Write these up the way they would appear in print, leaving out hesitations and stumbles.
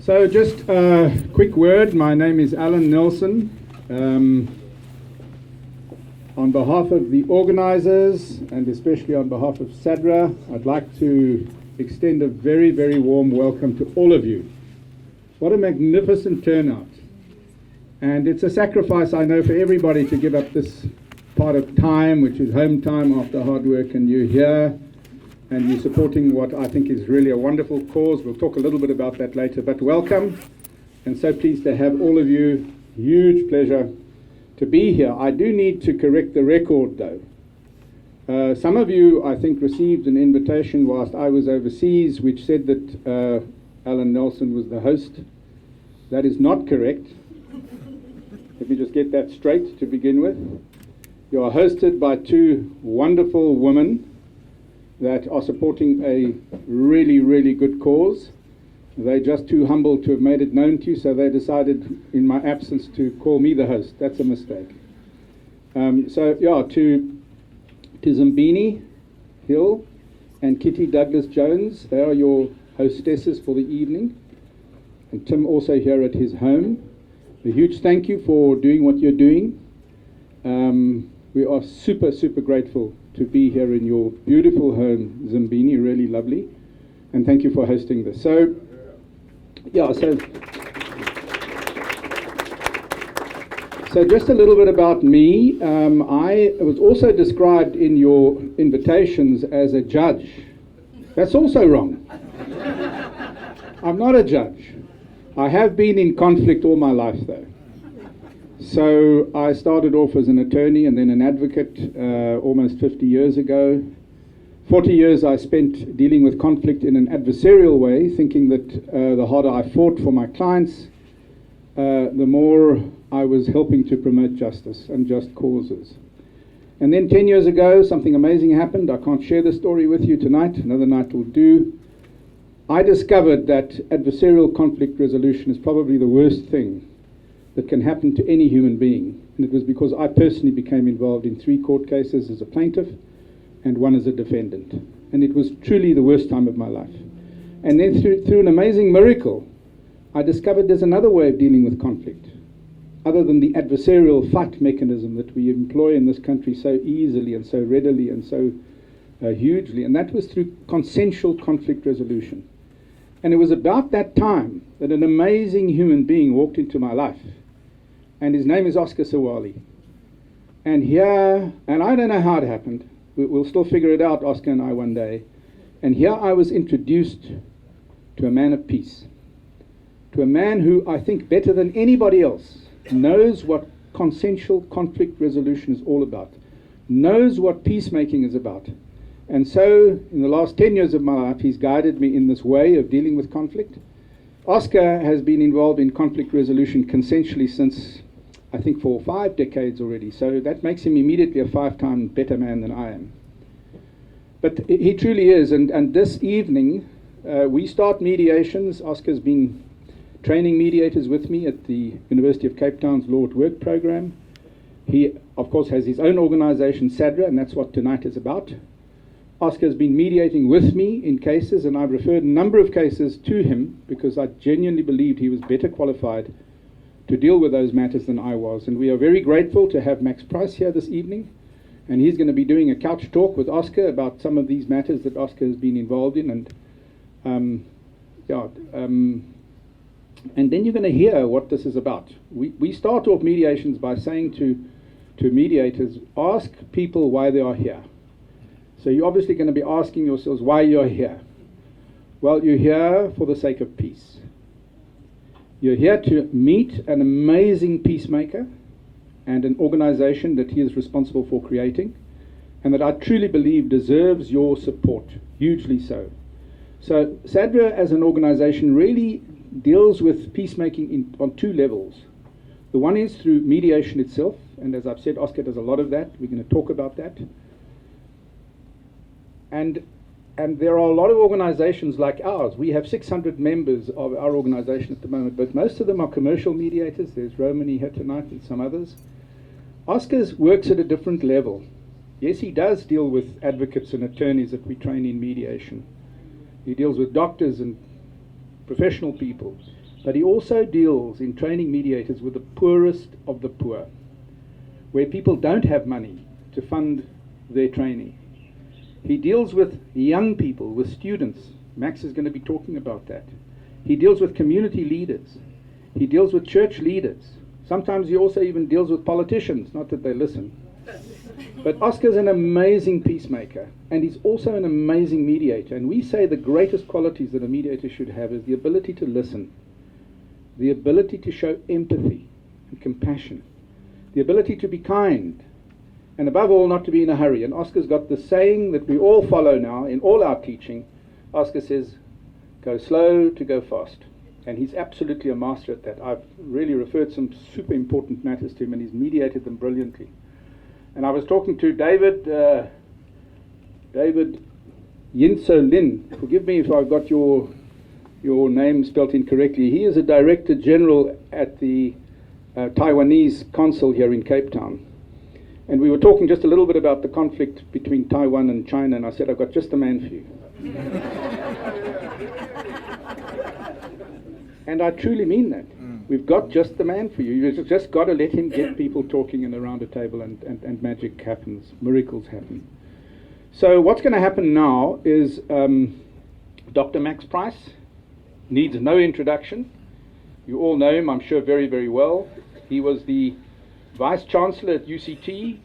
So just a quick word. My name is Alan Nelson. On behalf of the organizers and especially on behalf of SADRA, I'd like to extend a very, very warm welcome to all of you. What a magnificent turnout. And it's a sacrifice, I know, for everybody to give up this part of time, which is home time after hard work, and you're here and you're supporting what I think is really a wonderful cause. We'll talk a little bit about that later, but welcome, and so pleased to have all of you. Huge pleasure to be here. I do need to correct the record though. Some of you, I think, received an invitation whilst I was overseas which said that Alan Nelson was the host. That is not correct. Let me just get that straight to begin with. You are hosted by two wonderful women that are supporting a really, really good cause. They're just too humble to have made it known to you, so they decided in my absence to call me the host. That's a mistake. To Zimbini Hill and Kitty Douglas Jones, they are your hostesses for the evening. And Tim also here at his home. A huge thank you for doing what you're doing. We are super, super grateful to be here in your beautiful home, Zimbini, really lovely. And thank you for hosting this. So just a little bit about me. I was also described in your invitations as a judge. That's also wrong. I'm not a judge. I have been in conflict all my life though. So I started off as an attorney and then an advocate almost 50 years ago. 40 years I spent dealing with conflict in an adversarial way, thinking that the harder I fought for my clients, the more I was helping to promote justice and just causes. And then 10 years ago, something amazing happened. I can't share the story with you tonight. Another night will do. I discovered that adversarial conflict resolution is probably the worst thing that can happen to any human being. And it was because I personally became involved in 3 court cases as a plaintiff and 1 as a defendant. And it was truly the worst time of my life. And then through an amazing miracle, I discovered there's another way of dealing with conflict, other than the adversarial fight mechanism that we employ in this country so easily and so readily and so hugely, and that was through consensual conflict resolution. And it was about that time that an amazing human being walked into my life, and his name is Oscar Sawali. And I don't know how it happened. We'll still figure it out, Oscar and I, one day. And here I was introduced to a man of peace, to a man who I think better than anybody else knows what consensual conflict resolution is all about, knows what peacemaking is about. And so in the last 10 years of my life, he's guided me in this way of dealing with conflict. Oscar has been involved in conflict resolution consensually since, I think, for 5 decades already. So that makes him immediately a 5-time better man than I am. But he truly is. And this evening, we start mediations. Oscar's been training mediators with me at the University of Cape Town's Law at Work program. He, of course, has his own organization, SADRA, and that's what tonight is about. Oscar's been mediating with me in cases, and I've referred a number of cases to him because I genuinely believed he was better qualified to deal with those matters than I was. And we are very grateful to have Max Price here this evening, and he's going to be doing a couch talk with Oscar about some of these matters that Oscar has been involved in. And then you're going to hear what this is about. We start off mediations by saying to mediators, ask people why they are here. So you're obviously going to be asking yourselves why you're here. Well, you're here for the sake of peace. You're here to meet an amazing peacemaker and an organization that he is responsible for creating, and that I truly believe deserves your support, hugely so. So SADRA as an organization really deals with peacemaking on 2 levels. The one is through mediation itself, and as I've said, Oscar does a lot of that. We're going to talk about that. And there are a lot of organizations like ours. We have 600 members of our organization at the moment, but most of them are commercial mediators. There's Romany here tonight and some others. Oscar's works at a different level. Yes, he does deal with advocates and attorneys that we train in mediation. He deals with doctors and professional people. But he also deals in training mediators with the poorest of the poor, where people don't have money to fund their training. He deals with young people, with students. Max is going to be talking about that. He deals with community leaders. He deals with church leaders. Sometimes he also even deals with politicians, not that they listen. But Oscar's an amazing peacemaker, and he's also an amazing mediator. And we say the greatest qualities that a mediator should have is the ability to listen, the ability to show empathy and compassion, the ability to be kind, and above all, not to be in a hurry. And Oscar's got the saying that we all follow now in all our teaching. Oscar says, go slow to go fast. And he's absolutely a master at that. I've really referred some super important matters to him, and he's mediated them brilliantly. And I was talking to David Yinso Lin. Forgive me if I've got your name spelt incorrectly. He is a Director General at the Taiwanese Consul here in Cape Town. And we were talking just a little bit about the conflict between Taiwan and China, and I said, I've got just the man for you. And I truly mean that. We've got just the man for you. You've just got to let him get people talking and around a table, and magic happens, miracles happen. So what's going to happen now is Dr. Max Price needs no introduction. You all know him, I'm sure, very, very well. He was the Vice Chancellor at UCT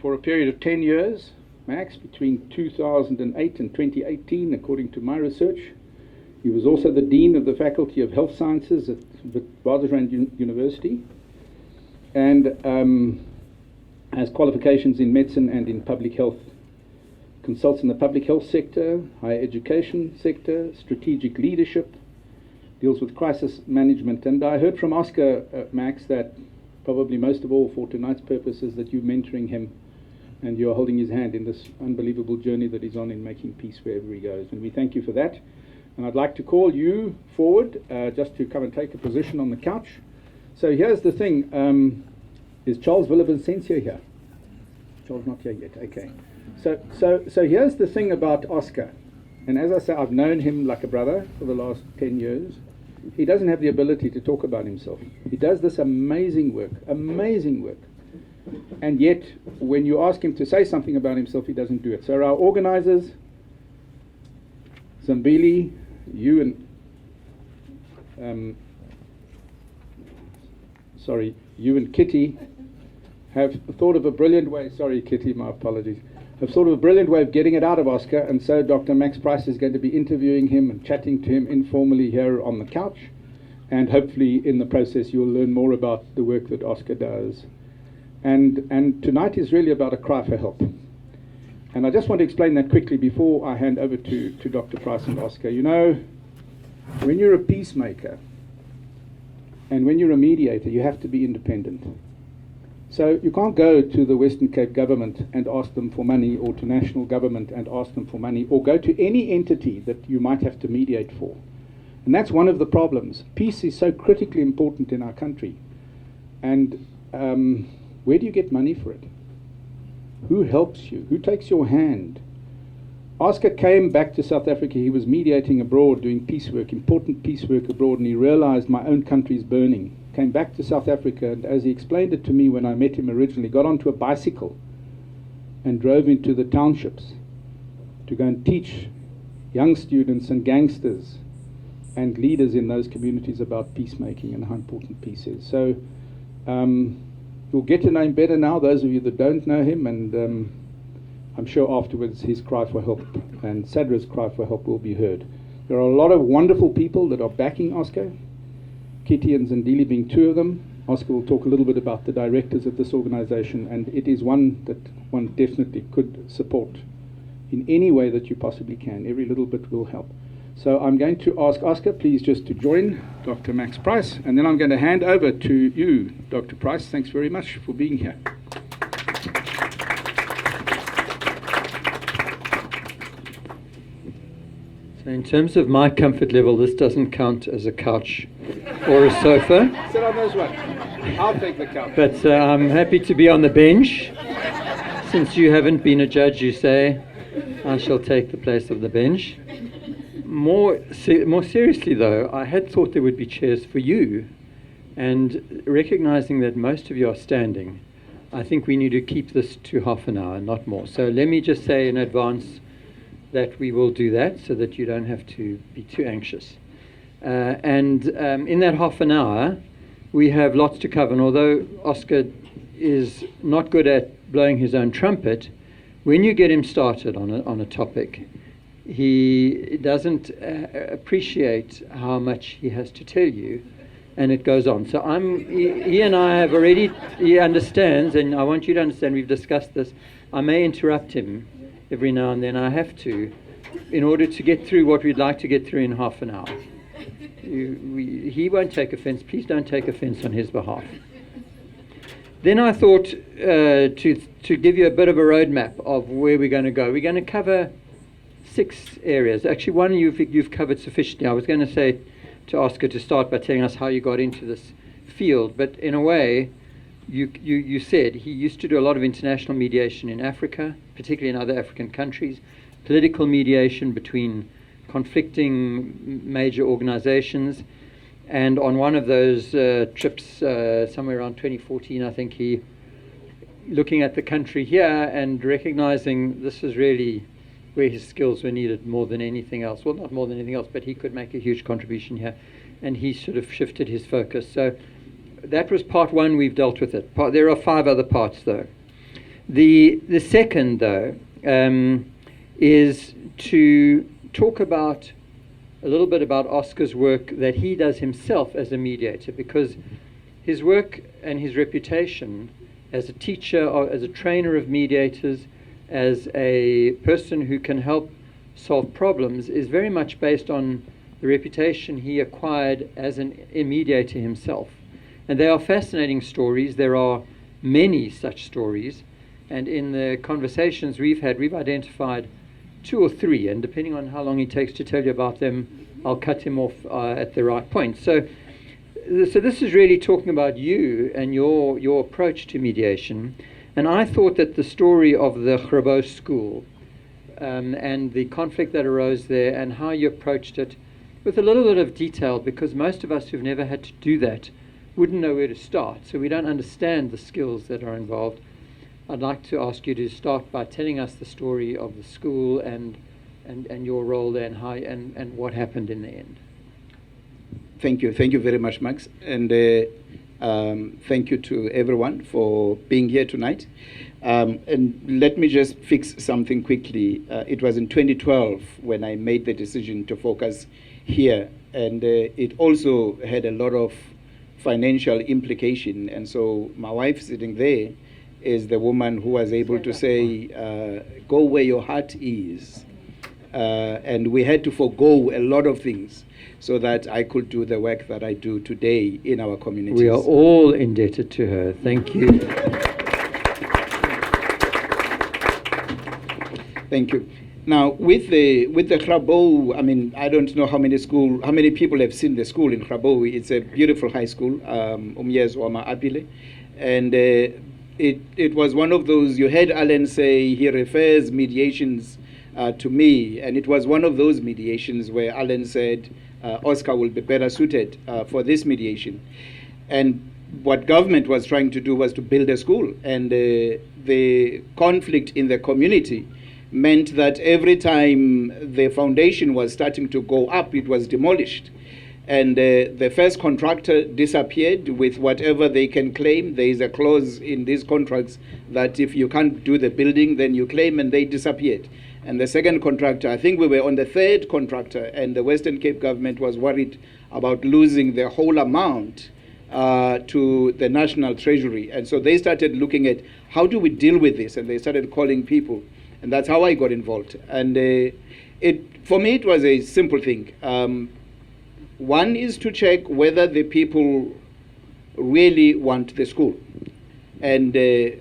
for a period of 10 years, Max, between 2008 and 2018, according to my research. He was also the Dean of the Faculty of Health Sciences at Witwatersrand University, and has qualifications in medicine and in public health. Consults in the public health sector, higher education sector, strategic leadership, deals with crisis management. And I heard from Oscar, Max, that probably most of all for tonight's purposes, that you're mentoring him and you're holding his hand in this unbelievable journey that he's on in making peace wherever he goes. And we thank you for that. And I'd like to call you forward just to come and take a position on the couch. So here's the thing. Is Charles Villavicencio here? Charles not here yet. Okay. So here's the thing about Oscar. And as I say, I've known him like a brother for the last 10 years. He doesn't have the ability to talk about himself. He does this amazing work. And yet, when you ask him to say something about himself, he doesn't do it. So our organizers, Zambili, you and Kitty have thought of a brilliant way. Sorry, Kitty, my apologies. Have thought of a brilliant way of getting it out of Oscar, and so Dr. Max Price is going to be interviewing him and chatting to him informally here on the couch, and hopefully in the process you'll learn more about the work that Oscar does. And tonight is really about a cry for help. And I just want to explain that quickly before I hand over to Dr. Price and Oscar. You know, when you're a peacemaker and when you're a mediator, you have to be independent. So you can't go to the Western Cape government and ask them for money, or to national government and ask them for money, or go to any entity that you might have to mediate for. And that's one of the problems. Peace is so critically important in our country. And where do you get money for it? Who helps you? Who takes your hand? Oscar came back to South Africa. He was mediating abroad, doing piecework, important piecework abroad, and he realized my own country's burning. Came back to South Africa, and as he explained it to me when I met him originally, got onto a bicycle and drove into the townships to go and teach young students and gangsters and leaders in those communities about peacemaking and how important peace is. So you'll get to know him better now, those of you that don't know him, and I'm sure afterwards his cry for help and SADRA's cry for help will be heard. There are a lot of wonderful people that are backing Oscar, Kitty and Zandili being two of them. Oscar will talk a little bit about the directors of this organization, and it is one that one definitely could support in any way that you possibly can. Every little bit will help. So I'm going to ask Oscar, please, just to join Dr. Max Price, and then I'm going to hand over to you, Dr. Price. Thanks very much for being here. So in terms of my comfort level, this doesn't count as a couch or a sofa. Sit on those ones. I'll take the couch. But I'm happy to be on the bench. Since you haven't been a judge, you say, I shall take the place of the bench. more seriously, though, I had thought there would be chairs for you, and recognizing that most of you are standing, I think we need to keep this to half an hour, not more. So let me just say in advance that we will do that so that you don't have to be too anxious. And in that half an hour, we have lots to cover. And although Oscar is not good at blowing his own trumpet, when you get him started on a topic, he doesn't appreciate how much he has to tell you, and it goes on. So he and I have already, he understands, and I want you to understand, we've discussed this. I may interrupt him every now and then. I have to, in order to get through what we'd like to get through in half an hour. He won't take offense. Please don't take offense on his behalf. Then I thought to give you a bit of a roadmap of where we're going to go. We're going to cover 6 areas. Actually, one you've covered sufficiently. I was going to say to Oscar to start by telling us how you got into this field, but in a way, you said he used to do a lot of international mediation in Africa, particularly in other African countries, political mediation between conflicting major organizations. And on one of those trips, somewhere around 2014, I think he, looking at the country here and recognizing this is really where his skills were needed more than anything else. Well, not more than anything else, but he could make a huge contribution here. And he sort of shifted his focus. So that was part one. We've dealt with it. There are 5 other parts, though. The second, though, is to talk about a little bit about Oscar's work that he does himself as a mediator, because his work and his reputation as a teacher or as a trainer of mediators, as a person who can help solve problems, is very much based on the reputation he acquired as a mediator himself. And they are fascinating stories. There are many such stories. And in the conversations we've had, we've identified 2 or 3. And depending on how long he takes to tell you about them, I'll cut him off at the right point. So this is really talking about you and your approach to mediation. And I thought that the story of the Grabo school and the conflict that arose there and how you approached it with a little bit of detail, because most of us who've never had to do that wouldn't know where to start. So we don't understand the skills that are involved. I'd like to ask you to start by telling us the story of the school and your role there and how and what happened in the end. Thank you very much, Max, and thank you to everyone for being here tonight. And let me just fix something quickly. It was in 2012 when I made the decision to focus here, and it also had a lot of financial implication. And so my wife sitting there is the woman who was able to say, go where your heart is. And we had to forego a lot of things so that I could do the work that I do today in our communities. We are all indebted to her. Thank you. Thank you. Now, with the Grabo, I mean, I don't know how many people have seen the school in Grabo. It's a beautiful high school, Umyez Wama Apile. And it was one of those, you heard Alan say he refers mediations to me, and it was one of those mediations where Alan said Oscar will be better suited for this mediation. And what government was trying to do was to build a school, and the conflict in the community meant that every time the foundation was starting to go up, it was demolished. And the first contractor disappeared with whatever they can claim. There is a clause in these contracts that if you can't do the building, then you claim, and they disappeared. And the second contractor, I think we were on the 3rd contractor, and the Western Cape government was worried about losing the whole amount to the National Treasury. And so they started looking at how do we deal with this, and they started calling people. And that's how I got involved. And for me, it was a simple thing. One is to check whether the people really want the school. And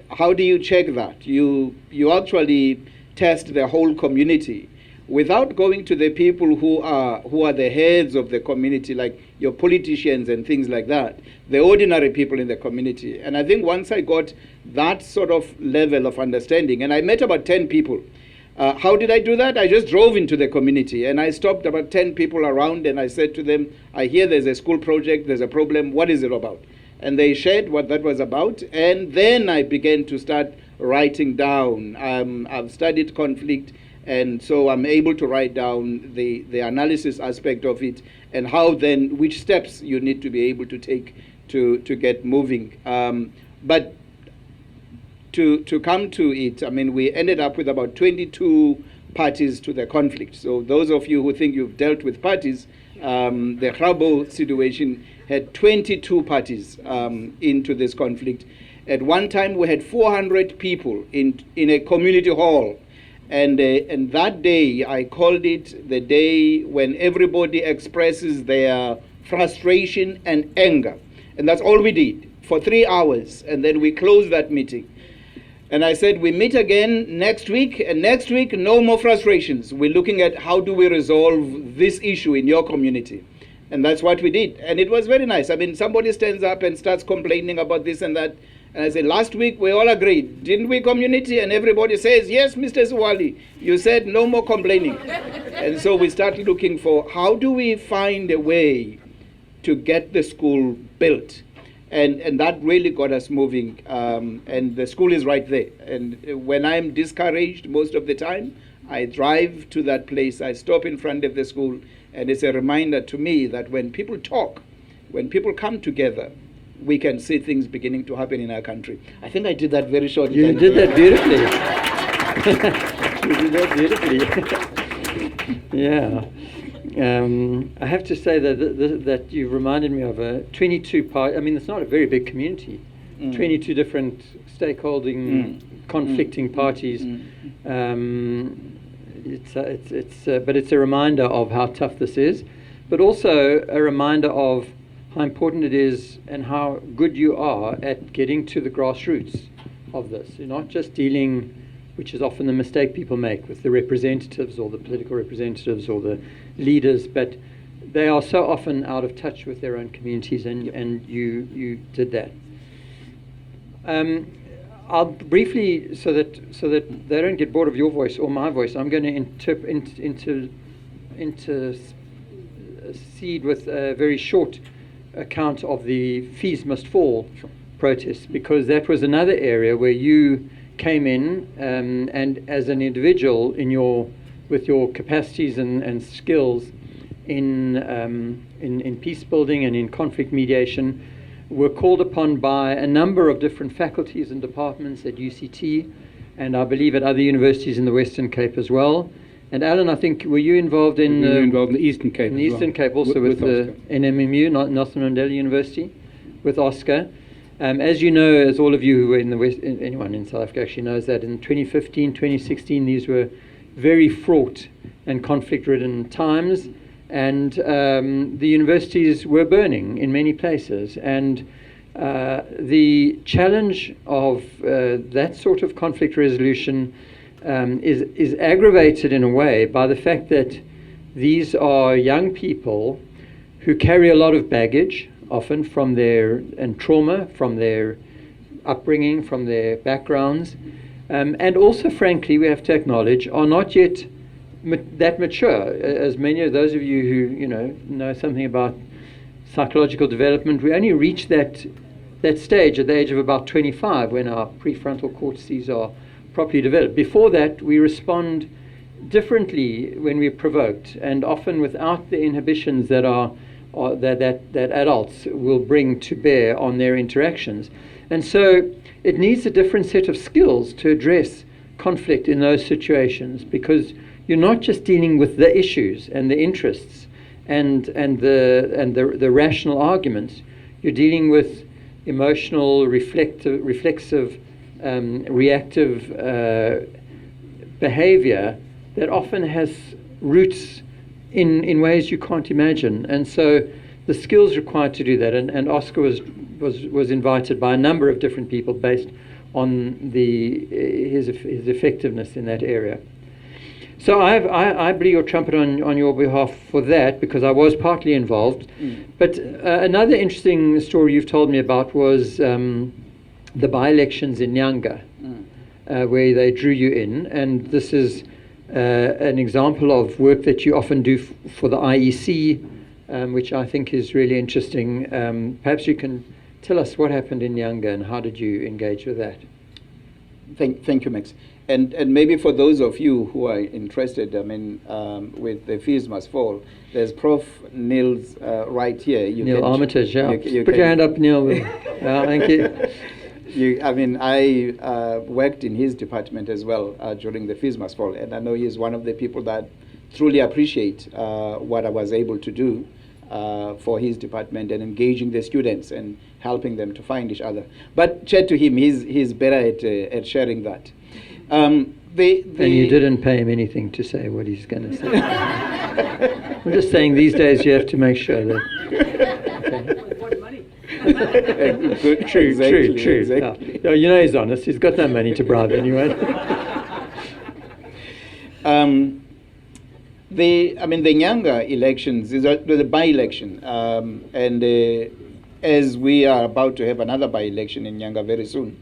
how do you check that? You actually test the whole community without going to the people who are the heads of the community, like your politicians and things like that, the ordinary people in the community. And I think once I got that sort of level of understanding, and I met about 10 people, How did I do that? I just drove into the community and I stopped about 10 people around and I said to them, I hear there's a school project, there's a problem, what is it about? And they shared what that was about, and then I began to start writing down. I've studied conflict, and so I'm able to write down the analysis aspect of it and how then, which steps you need to be able to take to get moving. But to come to it, I mean, we ended up with about 22 parties to the conflict. So those of you who think you've dealt with parties, the Grabo situation had 22 parties into this conflict. At one time, we had 400 people in a community hall. And that day, I called it the day when everybody expresses their frustration and anger. And that's all we did for 3 hours. And then we closed that meeting. And I said, we meet again next week, and next week, no more frustrations. We're looking at how do we resolve this issue in your community. And that's what we did. And it was very nice. I mean, somebody stands up and starts complaining about this and that. And I said, last week we all agreed, didn't we, community? And everybody says, yes, Mr. Zwali, you said no more complaining. And so we started looking for how do we find a way to get the school built. And that really got us moving. And the school is right there. And when I'm discouraged most of the time, I drive to that place, I stop in front of the school, and it's a reminder to me that when people talk, when people come together, we can see things beginning to happen in our country. I think I did that very shortly. You did that beautifully. You did that beautifully. Yeah. I have to say that you reminded me of a 22 part. I mean, it's not a very big community. 22 different stakeholding, conflicting parties. But it's a reminder of how tough this is, but also a reminder of how important it is and how good you are at getting to the grassroots of this. You're not just dealing, which is often the mistake people make, with the representatives or the political representatives or the leaders, but they are so often out of touch with their own communities, and you did that. I'll briefly, so that they don't get bored of your voice or my voice, I'm going to intercede with a very short account of the Fees Must Fall protest, because that was another area where you came in and as an individual with your capacities and skills in peace building and in conflict mediation, were called upon by a number of different faculties and departments at UCT, and I believe at other universities in the Western Cape as well. And Alan, I think, were you involved in... We were involved in the Eastern Cape. In the Eastern Cape also with the NMMU, Nelson Mandela University, with Oscar. As you know, as all of you who were in the West, anyone in South Africa actually knows, that in 2015, 2016, these were very fraught and conflict-ridden times. And the universities were burning in many places. And the challenge of that sort of conflict resolution is aggravated in a way by the fact that these are young people who carry a lot of baggage, often from and trauma from their upbringing, from their backgrounds, and also, frankly, we have to acknowledge, are not yet that mature. As many of those of you who know something about psychological development, we only reach that stage at the age of about 25 when our prefrontal cortices are properly developed. Before that, we respond differently when we're provoked, and often without the inhibitions that adults will bring to bear on their interactions. And so it needs a different set of skills to address conflict in those situations, because you're not just dealing with the issues and the interests and the rational arguments. You're dealing with emotional, reflexive, reactive behavior that often has roots in ways you can't imagine. And so the skills required to do that, and Oscar was invited by a number of different people based on his effectiveness in that area. So I blew your trumpet on your behalf for that, because I was partly involved. But another interesting story you've told me about was the by-elections in Nyanga, where they drew you in. And this is an example of work that you often do for the IEC, which I think is really interesting. Perhaps you can tell us what happened in Nyanga and how did you engage with that? Thank you, Max. And maybe for those of you who are interested, I mean, with the Fees Must Fall, there's Prof. Neil's right here. Neil Armitage, yeah. You Put your hand up, Neil. Thank you. I mean, I worked in his department as well during the Fees Must Fall, and I know he's one of the people that truly appreciate what I was able to do for his department and engaging the students and helping them to find each other. But chat to him; he's better at sharing that. And you didn't pay him anything to say what he's going to say. I'm just saying these days you have to make sure that. Okay. What money? True. Exactly. Yeah. You know he's honest. He's got no money to bribe anyone. The Nyanga elections is a by-election, and as we are about to have another by-election in Nyanga very soon.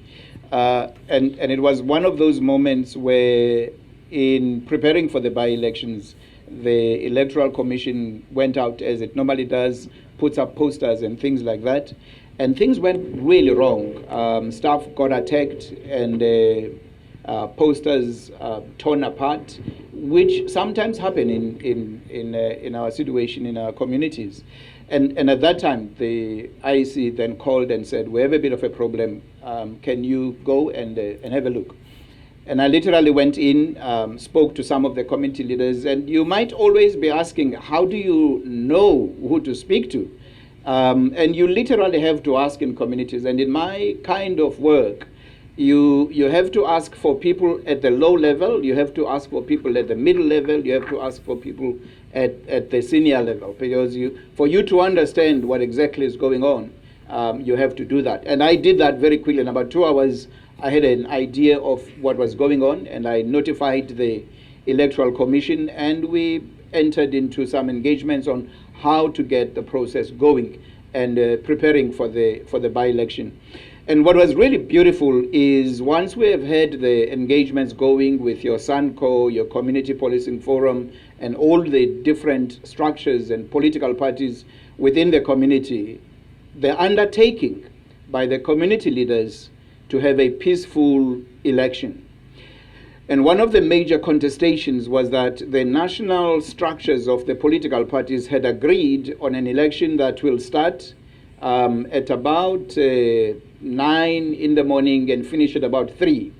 And it was one of those moments where, in preparing for the by-elections, the Electoral Commission went out, as it normally does, puts up posters and things like that. And things went really wrong. Staff got attacked and posters torn apart, which sometimes happen in our situation, in our communities. And at that time, the IEC then called and said, we have a bit of a problem. Can you go and have a look? And I literally went in, spoke to some of the community leaders. And you might always be asking, how do you know who to speak to? And you literally have to ask in communities. And in my kind of work, you have to ask for people at the low level, you have to ask for people at the middle level, you have to ask for people at the senior level, because for you to understand what exactly is going on, you have to do that. And I did that very quickly. In about 2 hours, I had an idea of what was going on, and I notified the Electoral Commission, and we entered into some engagements on how to get the process going and preparing for the by-election. And what was really beautiful is once we have had the engagements going with your SANCO, your Community Policing Forum, and all the different structures and political parties within the community, the undertaking by the community leaders to have a peaceful election. And one of the major contestations was that the national structures of the political parties had agreed on an election that will start at about 9 in the morning and finish at about 3,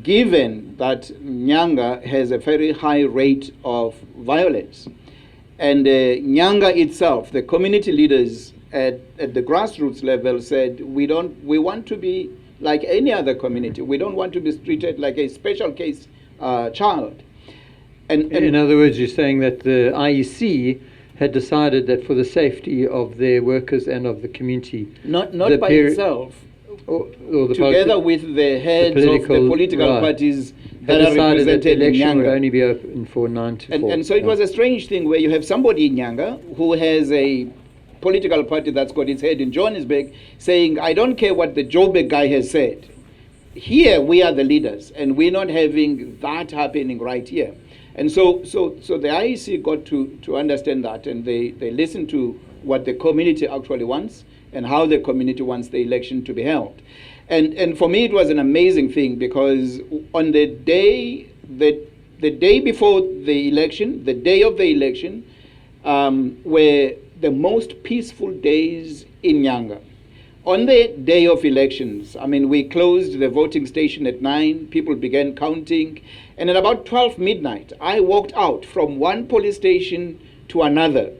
given that Nyanga has a very high rate of violence. And Nyanga itself, the community leaders at the grassroots level said, we want to be like any other community. We don't want to be treated like a special case child. And in other words, you're saying that the IEC had decided that for the safety of their workers and of the community, not by itself, or together with the heads of the political parties that are represented that the election in Nyanga. would only be open for 9 to 4. And so it was a strange thing where you have somebody in Nyanga who has a political party that's got its head in Johannesburg saying, I don't care what the Joburg guy has said. Here we are the leaders, and we're not having that happening right here. And so the IEC got to understand that, and they listened to what the community actually wants and how the community wants the election to be held. And for me, it was an amazing thing, because on the day before the election, the day of the election, were the most peaceful days in Nyanga. On the day of elections, I mean, we closed the voting station at 9, people began counting, and at about 12 midnight, I walked out from one police station to another.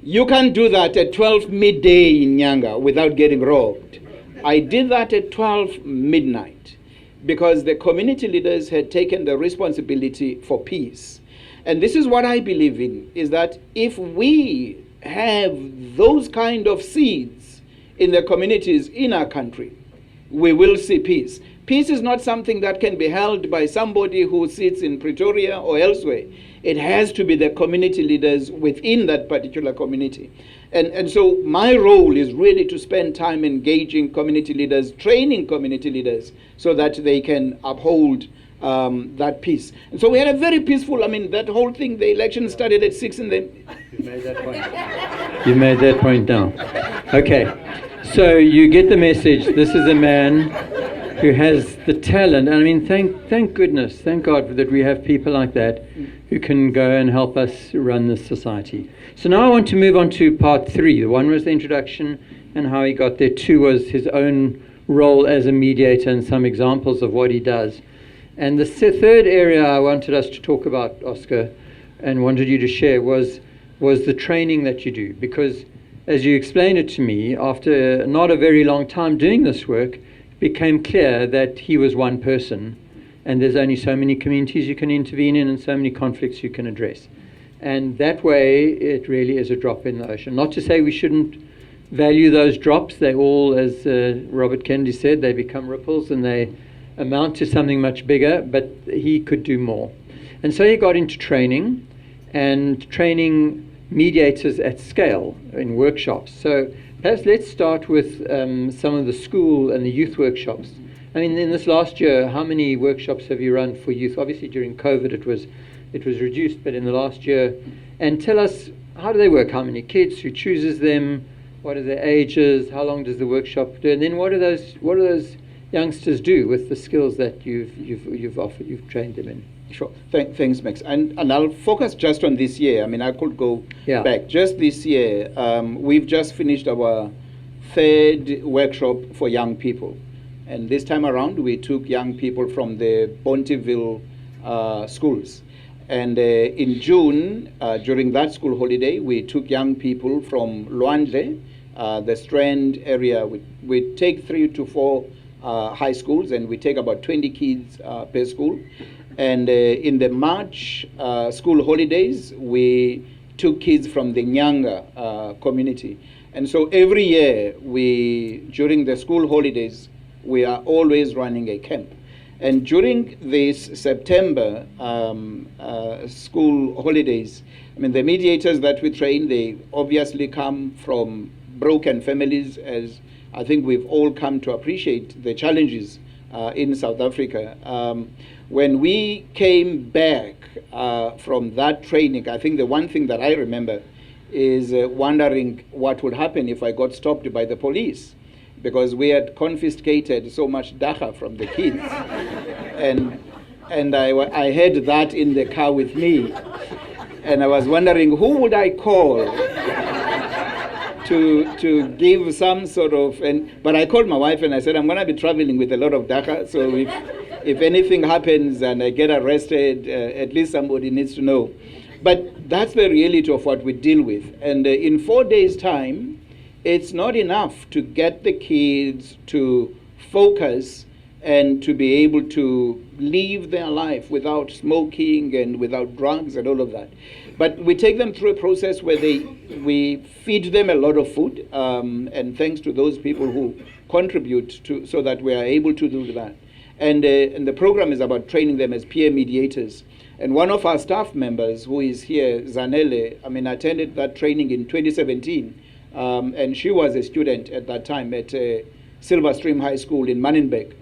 You can't do that at 12 midday in Nyanga without getting robbed. I did that at 12 midnight because the community leaders had taken the responsibility for peace. And this is what I believe in, is that if we have those kind of seeds in the communities in our country, we will see peace. Peace is not something that can be held by somebody who sits in Pretoria or elsewhere. It has to be the community leaders within that particular community. And so my role is really to spend time engaging community leaders, training community leaders, so that they can uphold that peace. And so we had a very peaceful, I mean, that whole thing, the election started at 6 and then... You've made that point. You've made that point now. Okay. So you get the message. This is a man who has the talent. And I mean, thank goodness, thank God that we have people like that who can go and help us run this society. So now I want to move on to part 3. The one was the introduction and how he got there. 2 was his own role as a mediator and some examples of what he does. And the third area I wanted us to talk about, Oscar, and wanted you to share was the training that you do. Because as you explained it to me, after not a very long time doing this work, it became clear that he was one person and there's only so many communities you can intervene in and so many conflicts you can address. And that way, it really is a drop in the ocean. Not to say we shouldn't value those drops. They all, as Robert Kennedy said, they become ripples and they amount to something much bigger, but he could do more. And so he got into training and training mediators at scale in workshops. So perhaps let's start with some of the school and the youth workshops. I mean, in this last year, how many workshops have you run for youth? Obviously during COVID it was reduced, but in the last year. And tell us, how do they work? How many kids? Who chooses them? What are their ages? How long does the workshop do? And then what do those youngsters do with the skills that you've offered, you've trained them in? Sure. Thanks, Max. And I'll focus just on this year. I mean, I could go back. Just this year, we've just finished our 3rd workshop for young people. And this time around, we took young people from the Bonteville schools. And in June, during that school holiday, we took young people from Luandle, the Strand area. We take 3 to 4 high schools, and we take about 20 kids per school. And in the March school holidays, we took kids from the Nyanga community. And so every year, during the school holidays, we are always running a camp. And during this September school holidays, I mean, the mediators that we train, they obviously come from broken families, as I think we've all come to appreciate the challenges in South Africa. When we came back from that training, I think the one thing that I remember is wondering what would happen if I got stopped by the police, because we had confiscated so much dagga from the kids. and I had that in the car with me. And I was wondering, who would I call to give some sort of, but I called my wife and I said, I'm going to be traveling with a lot of dagga, so if anything happens and I get arrested, at least somebody needs to know. But that's the reality of what we deal with. And in 4 days' time, it's not enough to get the kids to focus and to be able to live their life without smoking and without drugs and all of that. But we take them through a process where we feed them a lot of food, and thanks to those people who contribute to, so that we are able to do that. And the program is about training them as peer mediators. And one of our staff members, who is here, Zanele, I mean, attended that training in 2017, and she was a student at that time at Silver Stream High School in Manenberg.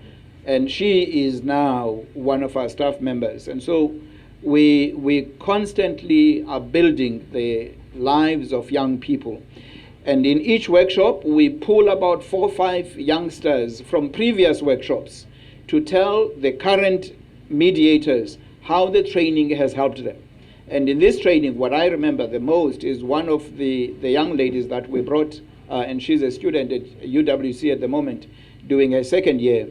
And she is now one of our staff members. And so we constantly are building the lives of young people. And in each workshop, we pull about 4 or 5 youngsters from previous workshops to tell the current mediators how the training has helped them. And in this training, what I remember the most is one of the young ladies that we brought, and she's a student at UWC at the moment, doing her 2nd year.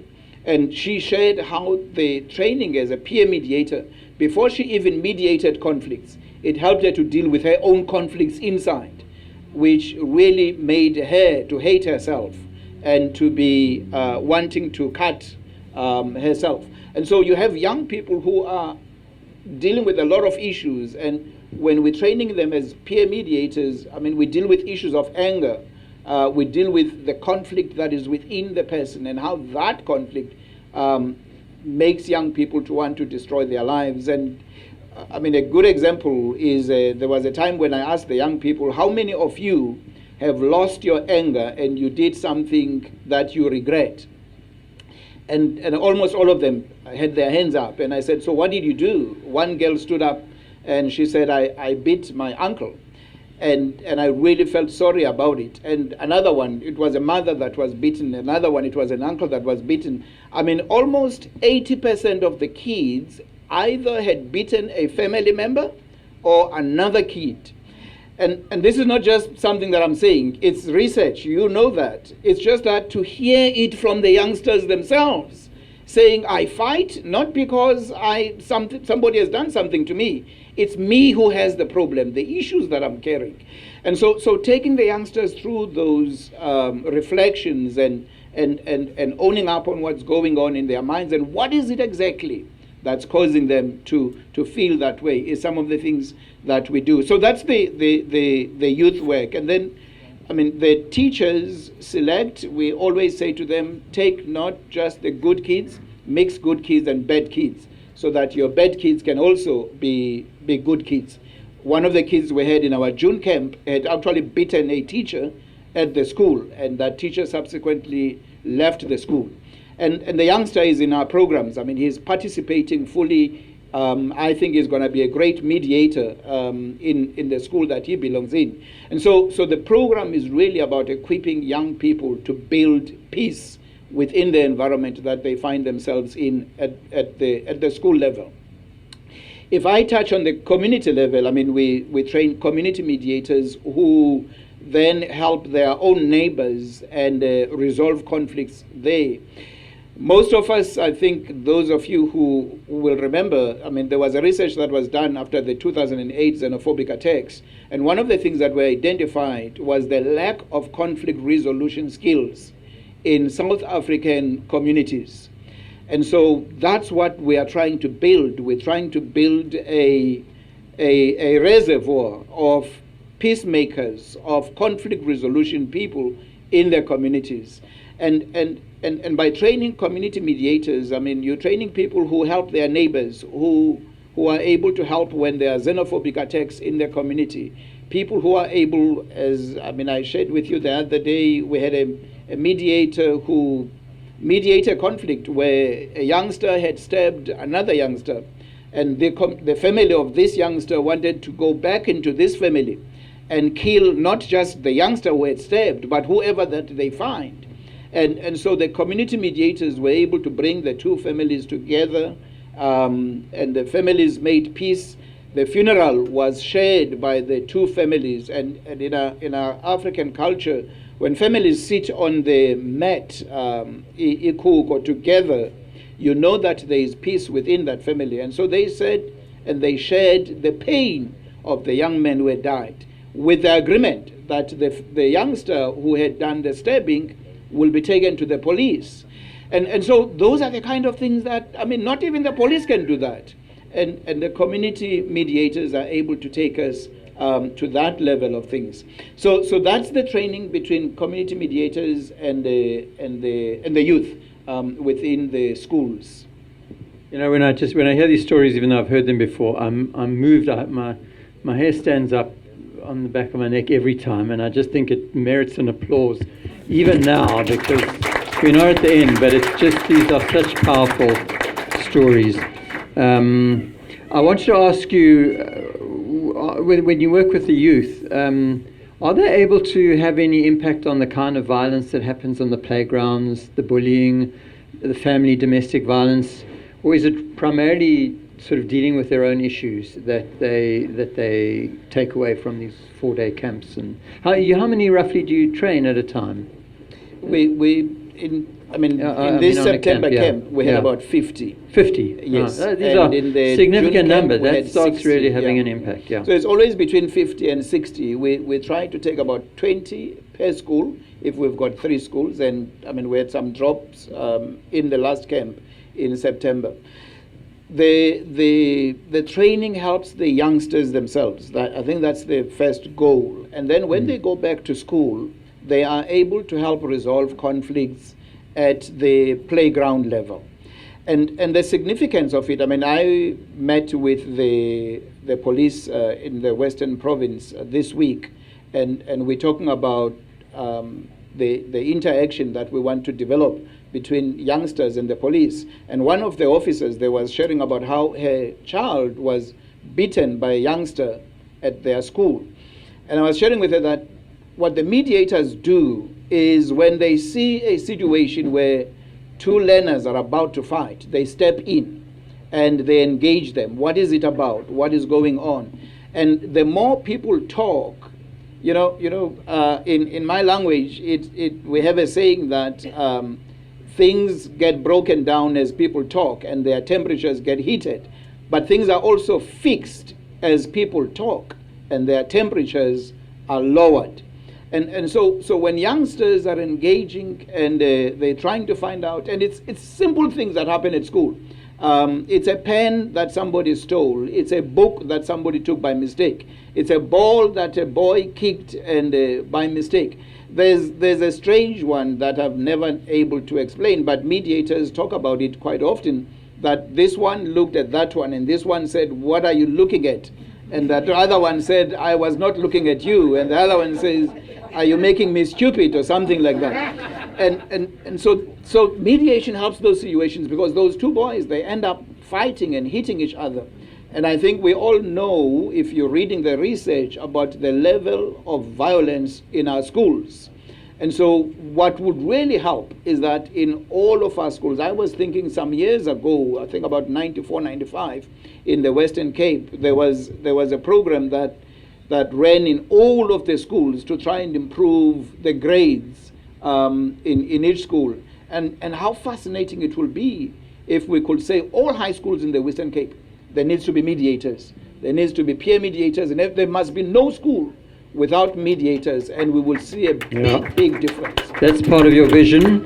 And she shared how the training as a peer mediator, before she even mediated conflicts, it helped her to deal with her own conflicts inside, which really made her to hate herself and to be wanting to cut herself. And so you have young people who are dealing with a lot of issues, and when we're training them as peer mediators, I mean, we deal with issues of anger. We deal with the conflict that is within the person and how that conflict makes young people to want to destroy their lives. And I mean, a good example is there was a time when I asked the young people, how many of you have lost your anger and you did something that you regret? And almost all of them had their hands up. And I said, so what did you do? One girl stood up and she said, I beat my uncle. And I really felt sorry about it. And another one, it was a mother that was beaten. Another one, it was an uncle that was beaten. I mean, almost 80% of the kids either had beaten a family member or another kid. And this is not just something that I'm saying. It's research. You know that. It's just that to hear it from the youngsters themselves, saying, I fight not because somebody has done something to me. It's me who has the problem, the issues that I'm carrying. And so taking the youngsters through those reflections and owning up on what's going on in their minds and what is it exactly that's causing them to feel that way is some of the things that we do. So that's the youth work. And then, I mean, the teachers select, we always say to them, take not just the good kids, mix good kids and bad kids, so that your bad kids can also be good kids. One of the kids we had in our June camp had actually beaten a teacher at the school, and that teacher subsequently left the school. And the youngster is in our programs. I mean, he's participating fully. I think he's going to be a great mediator in the school that he belongs in. And so the program is really about equipping young people to build peace within the environment that they find themselves in at the school level. If I touch on the community level, I mean, we train community mediators who then help their own neighbors and resolve conflicts there. Most of us, I think, those of you who will remember, I mean, there was a research that was done after the 2008 xenophobic attacks, and one of the things that were identified was the lack of conflict resolution skills in South African communities. And so that's what we are trying to build. We're trying to build a reservoir of peacemakers, of conflict resolution people in their communities. And by training community mediators, I mean, you're training people who help their neighbors, who are able to help when there are xenophobic attacks in their community. People who are able, as I mean, I shared with you the other day, we had a mediator who mediated a conflict where a youngster had stabbed another youngster, and the family of this youngster wanted to go back into this family and kill not just the youngster who had stabbed, but whoever that they find. And so the community mediators were able to bring the two families together, and the families made peace. The funeral was shared by the two families, and in our African culture, when families sit on the mat, or together, you know that there is peace within that family. And so they said, and they shared the pain of the young man who had died, with the agreement that the youngster who had done the stabbing will be taken to the police. And so those are the kind of things that, I mean, not even the police can do that. And the community mediators are able to take us to that level of things. So that's the training between community mediators and the youth within the schools. You know, when I hear these stories, even though I've heard them before, I'm moved. My hair stands up on the back of my neck every time, and I just think it merits an applause, even now, because we're not at the end, but it's just, these are such powerful stories. I want to ask you, when you work with the youth, are they able to have any impact on the kind of violence that happens on the playgrounds, the bullying, the family domestic violence, or is it primarily sort of dealing with their own issues that they take away from these 4-day camps? And how many roughly do you train at a time? In this September camp, we had about 50. 50? Yes. These are significant numbers. That starts 60, really having an impact, yeah. So it's always between 50 and 60. We try to take about 20 per school if we've got 3 schools. And, I mean, we had some drops in the last camp in September. The training helps the youngsters themselves. I think that's the first goal. And then when they go back to school, they are able to help resolve conflicts at the playground level. And the significance of it, I mean, I met with the police in the Western Province this week, and we're talking about the interaction that we want to develop between youngsters and the police. And one of the officers there was sharing about how her child was beaten by a youngster at their school. And I was sharing with her that what the mediators do is when they see a situation where two learners are about to fight, they step in and they engage them. What is it about? What is going on? And the more people talk, in my language, we have a saying that things get broken down as people talk and their temperatures get heated. But things are also fixed as people talk and their temperatures are lowered. And so when youngsters are engaging and they're trying to find out, and it's simple things that happen at school. It's a pen that somebody stole. It's a book that somebody took by mistake. It's a ball that a boy kicked and by mistake. There's a strange one that I've never able to explain, but mediators talk about it quite often, that this one looked at that one and this one said, "What are you looking at?" And that other one said, "I was not looking at you." And the other one says, "Are you making me stupid?" or something like that. And so mediation helps those situations, because those two boys, they end up fighting and hitting each other. And I think we all know, if you're reading the research, about the level of violence in our schools. And so what would really help is that in all of our schools, I was thinking some years ago, I think about 94, 95, in the Western Cape, there was a program that ran in all of the schools to try and improve the grades in each school. And how fascinating it will be if we could say all high schools in the Western Cape, there needs to be mediators. There needs to be peer mediators, and there must be no school without mediators, and we will see a big difference. That's part of your vision,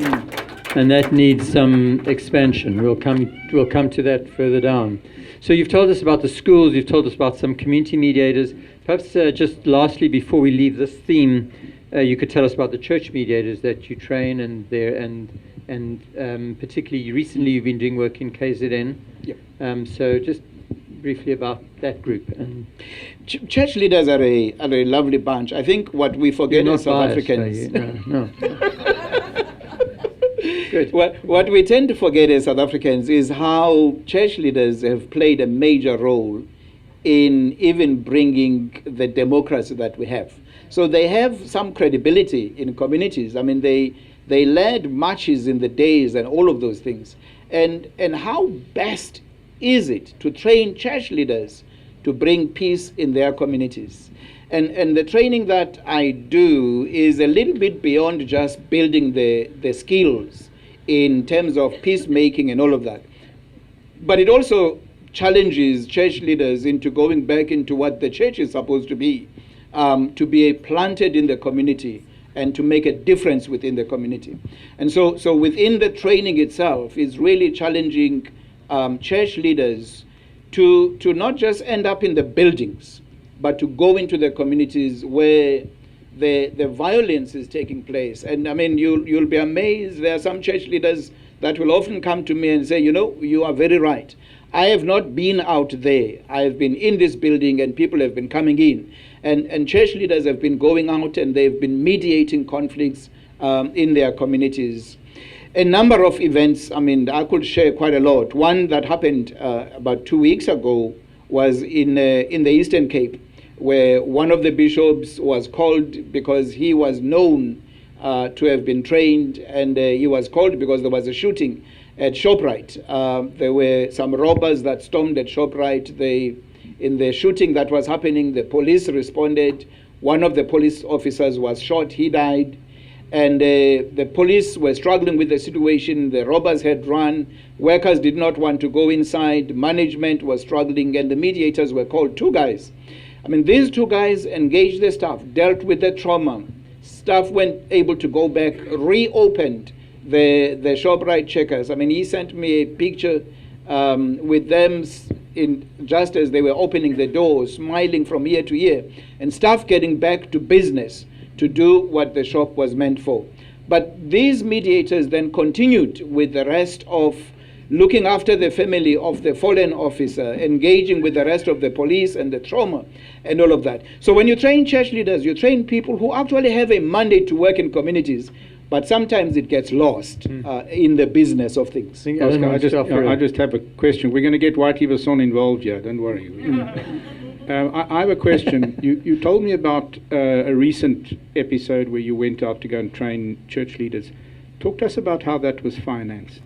and that needs some expansion. We'll come to that further down. So you've told us about the schools, you've told us about some community mediators. Perhaps just lastly, before we leave this theme, you could tell us about the church mediators that you train, and particularly recently you've been doing work in KZN. Yep. So just briefly about that group. And church leaders are a lovely bunch. I think what we forget as South Africans. No. Good. What we tend to forget as South Africans is how church leaders have played a major role in even bringing the democracy that we have. So they have some credibility in communities. I mean, they led marches in the days and all of those things. And how best is it to train church leaders to bring peace in their communities? And the training that I do is a little bit beyond just building the skills in terms of peacemaking and all of that. But it also challenges church leaders into going back into what the church is supposed to be planted in the community and to make a difference within the community. And so within the training itself is really challenging church leaders to not just end up in the buildings, but to go into the communities where the violence is taking place. And I mean, you'll be amazed. There are some church leaders that will often come to me and say, you are very right. I have not been out there. I have been in this building and people have been coming in. And church leaders have been going out and they've been mediating conflicts in their communities. A number of events, I mean, I could share quite a lot. One that happened about 2 weeks ago was in the Eastern Cape, where one of the bishops was called because he was known to have been trained, and he was called because there was a shooting at ShopRite. There were some robbers that stormed at ShopRite. In the shooting that was happening, the police responded. One of the police officers was shot, he died. And the police were struggling with the situation. The robbers had run. Workers did not want to go inside. Management was struggling, and the mediators were called. Two guys. I mean, these two guys engaged the staff, dealt with the trauma. Staff went able to go back, reopened the ShopRite checkers. I mean, he sent me a picture with them just as they were opening the doors, smiling from ear to ear, and staff getting back to business to do what the shop was meant for. But these mediators then continued with the rest of looking after the family of the fallen officer, engaging with the rest of the police and the trauma and all of that. So when you train church leaders, you train people who actually have a mandate to work in communities, but sometimes it gets lost in the business of things. Oscar, I just have a question. We're going to get Whitey Vasson involved here, don't worry. I have a question. You told me about a recent episode where you went out to go and train church leaders. Talk to us about how that was financed.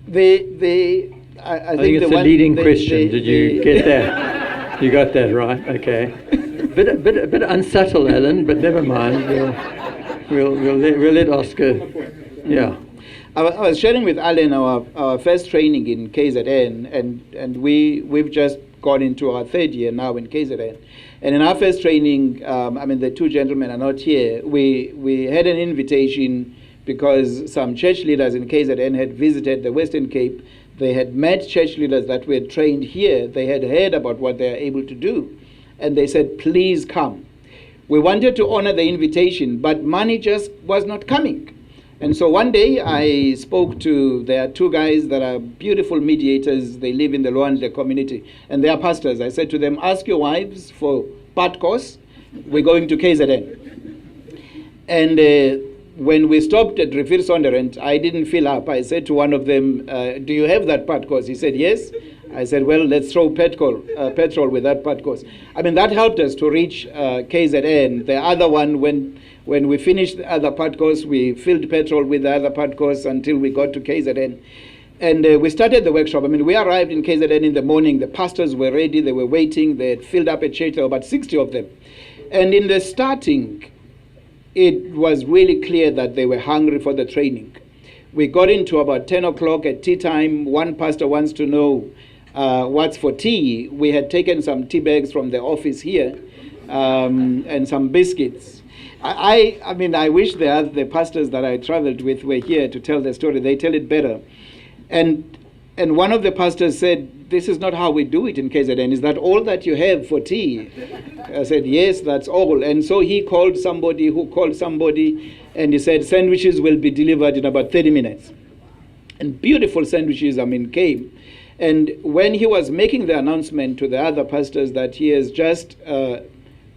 I think it's a leading question. Did you get that? You got that right. Okay. Bit unsubtle, Alan, but never mind. We'll let Oscar. Yeah. I was sharing with Alan our first training in KZN, and we've just gone into our third year now in KZN. And in our first training, the two gentlemen are not here. We had an invitation because some church leaders in KZN had visited the Western Cape. They had met church leaders that were trained here. They had heard about what they are able to do. And they said, please come. We wanted to honor the invitation, but money just was not coming. And so one day I spoke to, there are two guys that are beautiful mediators. They live in the Luandle community, and they are pastors. I said to them, ask your wives for part course. We're going to KZN. And when we stopped at Rivier Sonderend, I didn't fill up. I said to one of them, do you have that part course? He said, yes. I said, well, let's throw petrol with that part course. That helped us to reach KZN. The other one, when we finished the other part course, we filled petrol with the other part course until we got to KZN. And we started the workshop. We arrived in KZN in the morning. The pastors were ready. They were waiting. They had filled up a church. There were about 60 of them. And in the starting, it was really clear that they were hungry for the training. We got into about 10 o'clock at tea time. One pastor wants to know what's for tea. We had taken some tea bags from the office here and some biscuits. I wish the pastors that I traveled with were here to tell the story. They tell it better. And one of the pastors said, this is not how we do it in KZN. Is that all that you have for tea? I said, yes, that's all. And so he called somebody who called somebody, and he said, sandwiches will be delivered in about 30 minutes. And beautiful sandwiches, came. And when he was making the announcement to the other pastors that he has just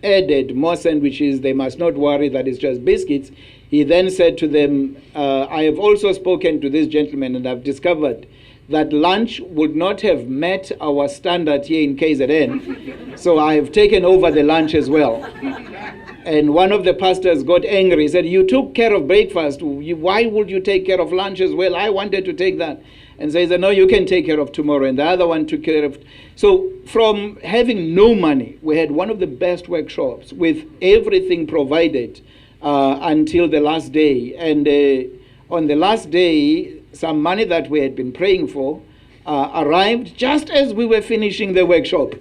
added more sandwiches, they must not worry that it's just biscuits, he then said to them, I have also spoken to this gentleman, and I've discovered that lunch would not have met our standard here in KZN, so I have taken over the lunch as well. And one of the pastors got angry. He said, you took care of breakfast. Why would you take care of lunch as well? I wanted to take that. And so he said, no, you can take care of tomorrow. And the other one took care of. So from having no money, we had one of the best workshops with everything provided until the last day. And on the last day, some money that we had been praying for arrived just as we were finishing the workshop.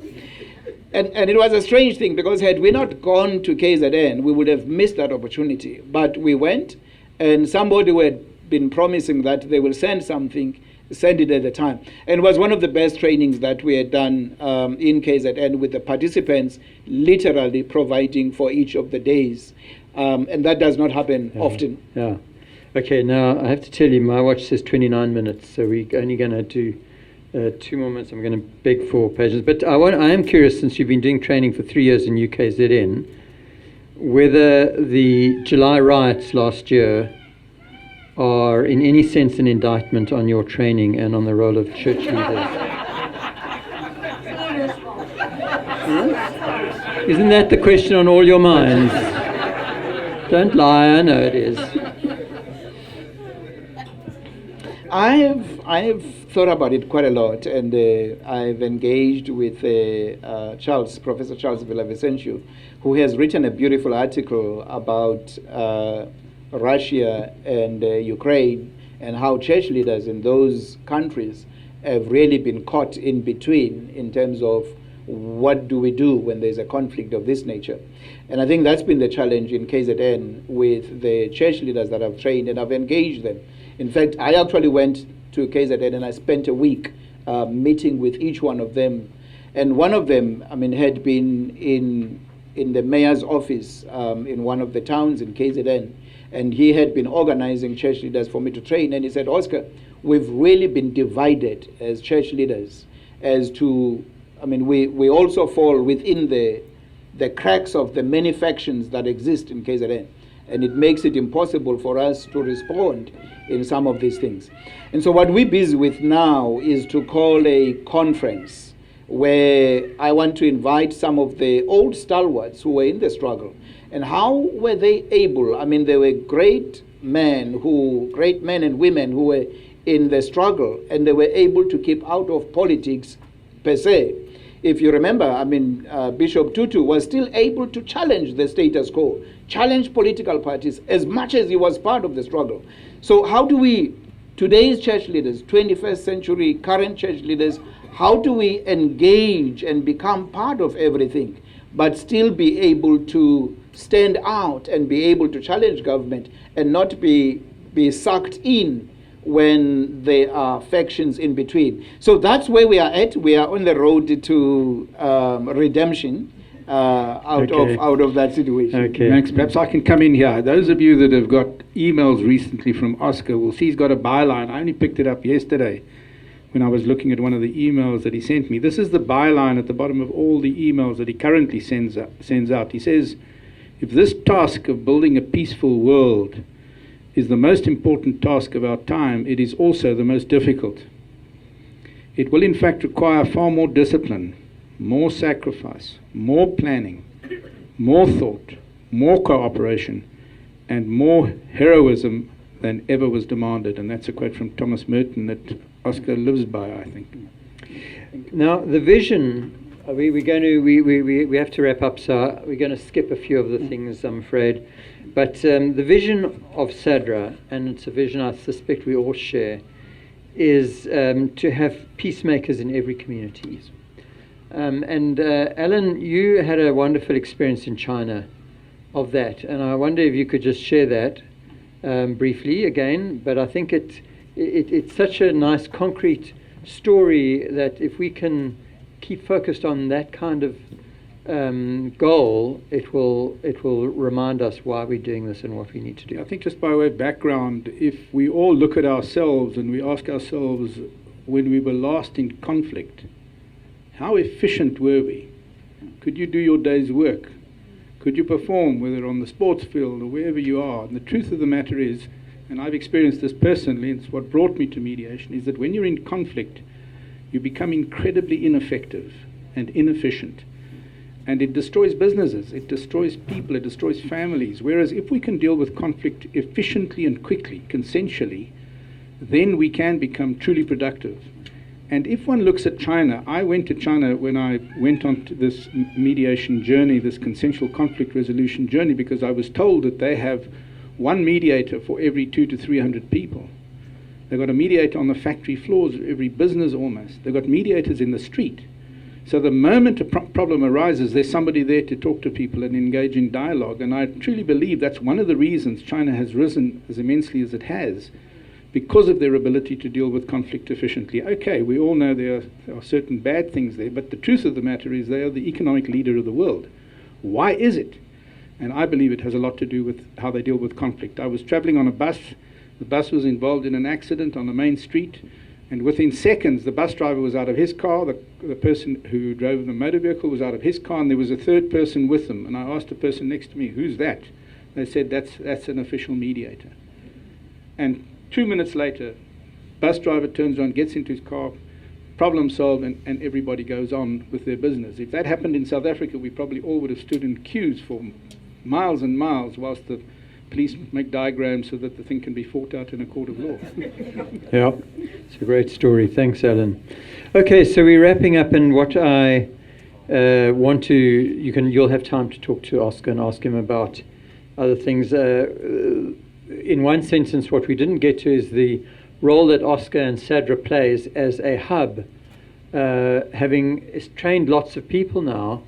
And it was a strange thing, because had we not gone to KZN, we would have missed that opportunity. But we went, and somebody who had been promising that they will send something, send it at the time. And it was one of the best trainings that we had done in KZN, with the participants literally providing for each of the days. And that does not happen often. Yeah. Okay, now I have to tell you, my watch says 29 minutes, so we're only going to do 2 more minutes. I'm going to beg for patience. But I am curious, since you've been doing training for 3 years in UKZN, whether the July riots last year are in any sense an indictment on your training and on the role of church leaders. Isn't that the question on all your minds? Don't lie, I know it is. I have thought about it quite a lot, and I've engaged with Professor Charles Villavicencio, who has written a beautiful article about Russia and Ukraine, and how church leaders in those countries have really been caught in between in terms of what do we do when there's a conflict of this nature. And I think that's been the challenge in KZN with the church leaders that I've trained, and I've engaged them. In fact, I actually went to KZN and I spent a week meeting with each one of them. And one of them, had been in in the mayor's office in one of the towns in KZN, and he had been organizing church leaders for me to train. And he said, Oscar, we've really been divided as church leaders as to, I mean, we also fall within the cracks of the many factions that exist in KZN. And it makes it impossible for us to respond in some of these things. And so what we're busy with now is to call a conference where I want to invite some of the old stalwarts who were in the struggle. And how were they able? I mean, they were great men and women who were in the struggle, and they were able to keep out of politics per se. If you remember, I mean, Bishop Tutu was still able to challenge the status quo, challenge political parties as much as he was part of the struggle. So how do we, today's church leaders, 21st century current church leaders, how do we engage and become part of everything, but still be able to stand out and be able to challenge government and not be sucked in when there are factions in between? So that's where we are at. We are on the road to redemption out of that situation. Okay. Max, perhaps I can come in here. Those of you that have got emails recently from Oscar will see he's got a byline. I only picked it up yesterday when I was looking at one of the emails that he sent me. This is the byline at the bottom of all the emails that he currently sends out. He says, if this task of building a peaceful world is the most important task of our time, it is also the most difficult. It will in fact require far more discipline, more sacrifice, more planning, more thought, more cooperation, and more heroism than ever was demanded. And that's a quote from Thomas Merton that Oscar lives by, I think. Now, the vision, we have to wrap up, so we're going to skip a few of the things, I'm afraid. But the vision of SADRA, and it's a vision I suspect we all share, is to have peacemakers in every community. And Alan, you had a wonderful experience in China of that, and I wonder if you could just share that briefly again. But I think it's such a nice concrete story that if we can keep focused on that kind of goal, it will remind us why we're doing this and what we need to do. I think just by way of background, if we all look at ourselves and we ask ourselves, when we were last in conflict, how efficient were we? Could you do your day's work? Could you perform, whether on the sports field or wherever you are? And the truth of the matter is, and I've experienced this personally, it's what brought me to mediation, is that when you're in conflict, you become incredibly ineffective and inefficient. And it destroys businesses, it destroys people, it destroys families. Whereas if we can deal with conflict efficiently and quickly, consensually, then we can become truly productive. And if one looks at China, I went to China when I went on to this mediation journey, this consensual conflict resolution journey, because I was told that they have one mediator for every 200 to 300 people. They've got a mediator on the factory floors of every business almost. They've got mediators in the street. So the moment a problem arises, there's somebody there to talk to people and engage in dialogue. And I truly believe that's one of the reasons China has risen as immensely as it has, because of their ability to deal with conflict efficiently. Okay, we all know there are certain bad things there, but the truth of the matter is they are the economic leader of the world. Why is it? And I believe it has a lot to do with how they deal with conflict. I was traveling on a bus. The bus was involved in an accident on the main street. And within seconds, the bus driver was out of his car, the person who drove the motor vehicle was out of his car, and there was a third person with them. And I asked the person next to me, who's that? They said, that's an official mediator. And 2 minutes later, bus driver turns around, gets into his car, problem solved, and everybody goes on with their business. If that happened in South Africa, we probably all would have stood in queues for miles and miles whilst the police make diagrams so that the thing can be fought out in a court of law. Yeah, it's a great story. Thanks, Alan. Okay, so we're wrapping up, and what I want to, you'll have time to talk to Oscar and ask him about other things. In one sentence, what we didn't get to is the role that Oscar and SADRA plays as a hub. Having trained lots of people now,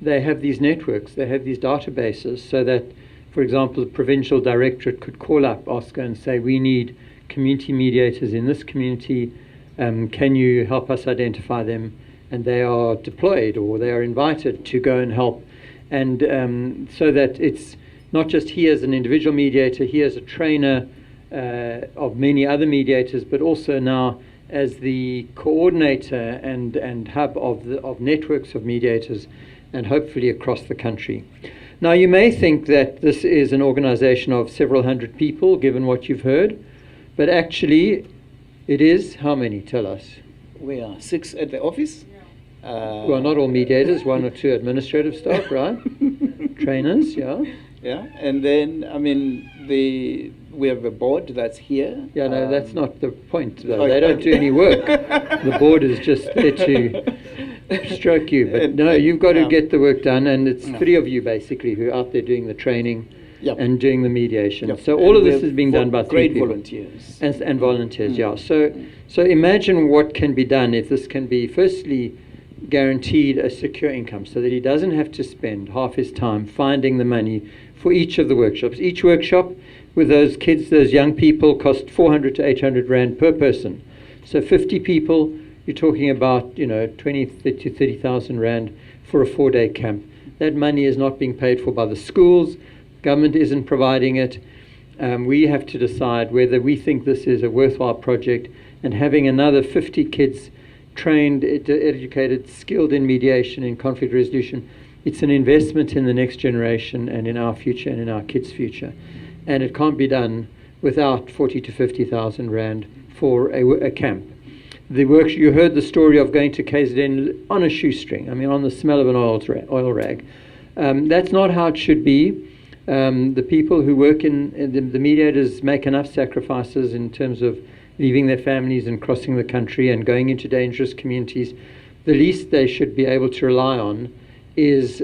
they have these networks, they have these databases, so that, for example, the provincial directorate could call up Oscar and say, we need community mediators in this community, can you help us identify them? And they are deployed, or they are invited to go and help. and so that it's not just he as an individual mediator, he as a trainer of many other mediators, but also now as the coordinator and hub of networks of mediators, and hopefully across the country. Now, you may think that this is an organization of several hundred people, given what you've heard, but actually it is, how many? Tell us. We are 6 at the office. Well, not all mediators, 1 or 2 administrative staff, right? Trainers, yeah. Yeah, and then, I mean, we have a board that's here. Yeah, no, that's not the point, though. They don't do any work. The board is just there to stroke you. But no, you've got to get the work done, and it's 3 of you, basically, who are out there doing the training and doing the mediation. So all of this is being done by 3 people. Volunteers. And volunteers, yeah. So imagine what can be done if this can be, firstly, guaranteed a secure income, so that he doesn't have to spend half his time finding the money for each of the workshops. Each workshop with those kids, those young people, cost 400 to 800 rand per person. So 50 people, you're talking about, 20 to 30,000 rand for a 4-day camp. That money is not being paid for by the schools. Government isn't providing it. We have to decide whether we think this is a worthwhile project, and having another 50 kids trained, educated, skilled in mediation, in conflict resolution, it's an investment in the next generation and in our future and in our kids' future. And it can't be done without 40 to 50,000 rand for a camp. You heard the story of going to KZN on a shoestring, on the smell of an oil rag. That's not how it should be. The people who work in the mediators make enough sacrifices in terms of leaving their families and crossing the country and going into dangerous communities. The least they should be able to rely on is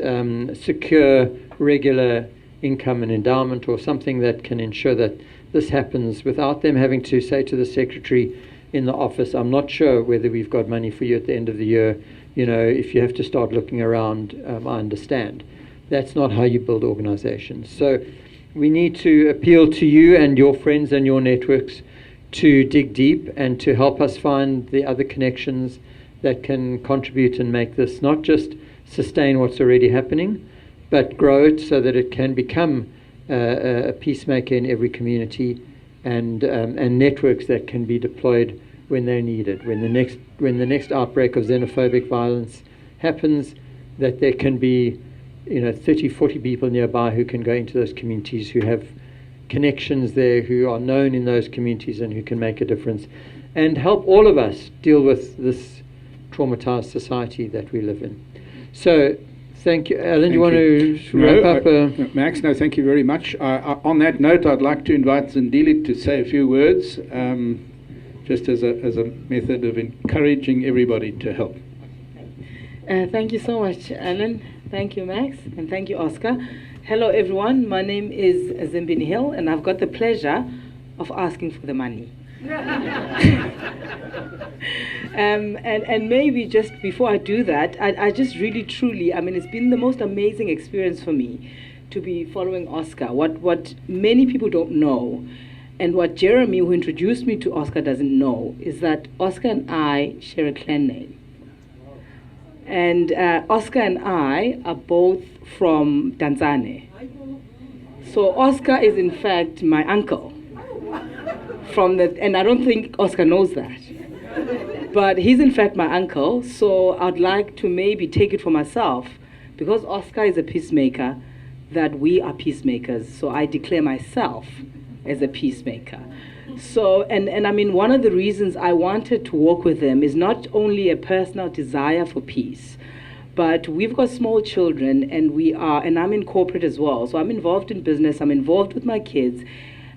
secure, regular income and endowment, or something that can ensure that this happens without them having to say to the secretary in the office, I'm not sure whether we've got money for you at the end of the year. If you have to start looking around, I understand. That's not how you build organizations. So we need to appeal to you and your friends and your networks to dig deep and to help us find the other connections that can contribute and make this not just sustain what's already happening, but grow it so that it can become a peacemaker in every community, and networks that can be deployed when they're needed. When the next outbreak of xenophobic violence happens, that there can be 30, 40 people nearby who can go into those communities, who have connections there, who are known in those communities, and who can make a difference and help all of us deal with this traumatized society that we live in. So thank you. Alan, do you want to wrap up? Max, no, thank you very much. On that note, I'd like to invite Zindili to say a few words, just as a method of encouraging everybody to help. Thank you so much, Alan. Thank you, Max, and thank you, Oscar. Hello, everyone. My name is Zimbini Hill, and I've got the pleasure of asking for the money. And maybe just before I do that, I just really, truly, it's been the most amazing experience for me to be following Oscar. What many people don't know, and what Jeremy, who introduced me to Oscar, doesn't know, is that Oscar and I share a clan name. And Oscar and I are both from Tanzania. So Oscar is in fact my uncle. And I don't think Oscar knows that. But he's in fact my uncle, so I'd like to maybe take it for myself, because Oscar is a peacemaker, that we are peacemakers. So I declare myself as a peacemaker. So, and one of the reasons I wanted to work with them is not only a personal desire for peace, but we've got small children, and I'm in corporate as well. So I'm involved in business, I'm involved with my kids,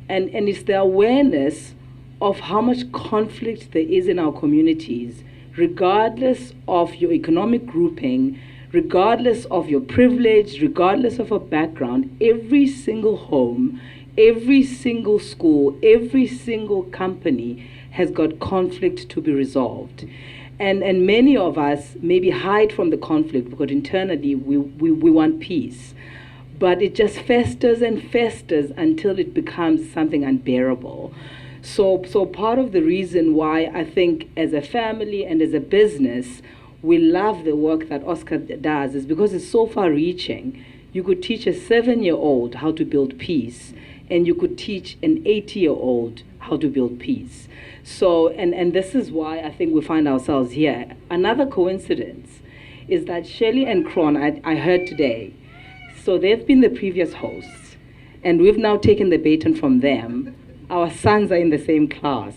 and it's the awareness of how much conflict there is in our communities, regardless of your economic grouping, regardless of your privilege, regardless of your background. Every single home, every single school, every single company has got conflict to be resolved. And many of us maybe hide from the conflict because internally we want peace. But it just festers and festers until it becomes something unbearable. So part of the reason why I think as a family and as a business, we love the work that Oscar does is because it's so far-reaching. You could teach a 7-year-old how to build peace, and you could teach an 80-year-old how to build peace. So, and this is why I think we find ourselves here. Another coincidence is that Shelley and Kron, I heard today, so they've been the previous hosts, and we've now taken the baton from them. Our sons are in the same class.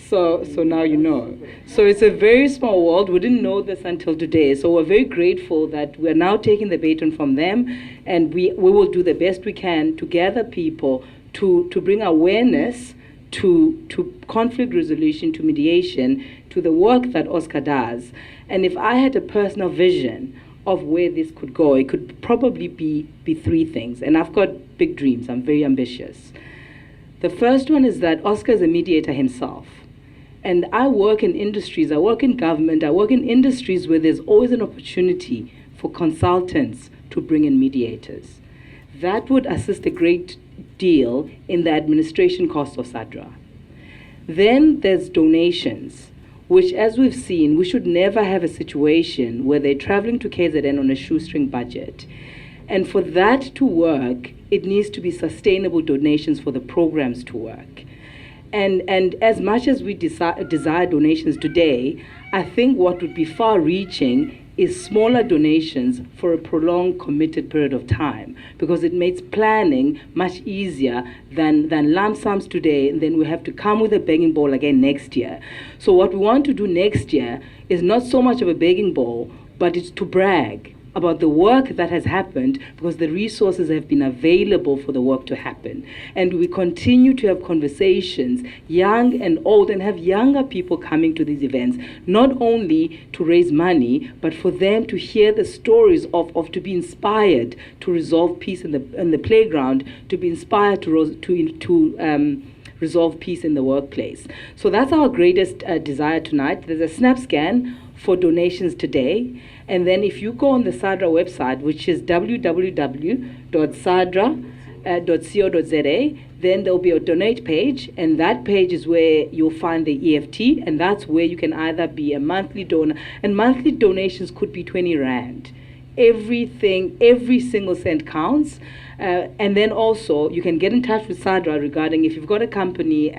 So now you know. So it's a very small world. We didn't know this until today. So we're very grateful that we're now taking the baton from them, and we will do the best we can to gather people to bring awareness to conflict resolution, to mediation, to the work that Oscar does. And if I had a personal vision of where this could go, it could probably be 3 things. And I've got big dreams. I'm very ambitious. The first one is that Oscar is a mediator himself. And I work in industries, I work in government, I work in industries where there's always an opportunity for consultants to bring in mediators. That would assist a great deal in the administration cost of SADRA. Then there's donations, which, as we've seen, we should never have a situation where they're traveling to KZN on a shoestring budget. And for that to work, it needs to be sustainable donations for the programs to work. And as much as we desire donations today, I think what would be far-reaching is smaller donations for a prolonged, committed period of time, because it makes planning much easier than lump sums today, and then we have to come with a begging bowl again next year. So what we want to do next year is not so much of a begging bowl, but it's to brag about the work that has happened, because the resources have been available for the work to happen. And we continue to have conversations, young and old, and have younger people coming to these events, not only to raise money, but for them to hear the stories of to be inspired to resolve peace in the playground, to be inspired to resolve peace in the workplace. So that's our greatest desire tonight. There's a snap scan for donations today. And then if you go on the SADRA website, which is www.sadra.co.za, then there'll be a donate page, and that page is where you'll find the EFT, and that's where you can either be a monthly donor, and monthly donations could be 20 Rand. Everything, every single cent counts. And then also, you can get in touch with SADRA regarding if you've got a company,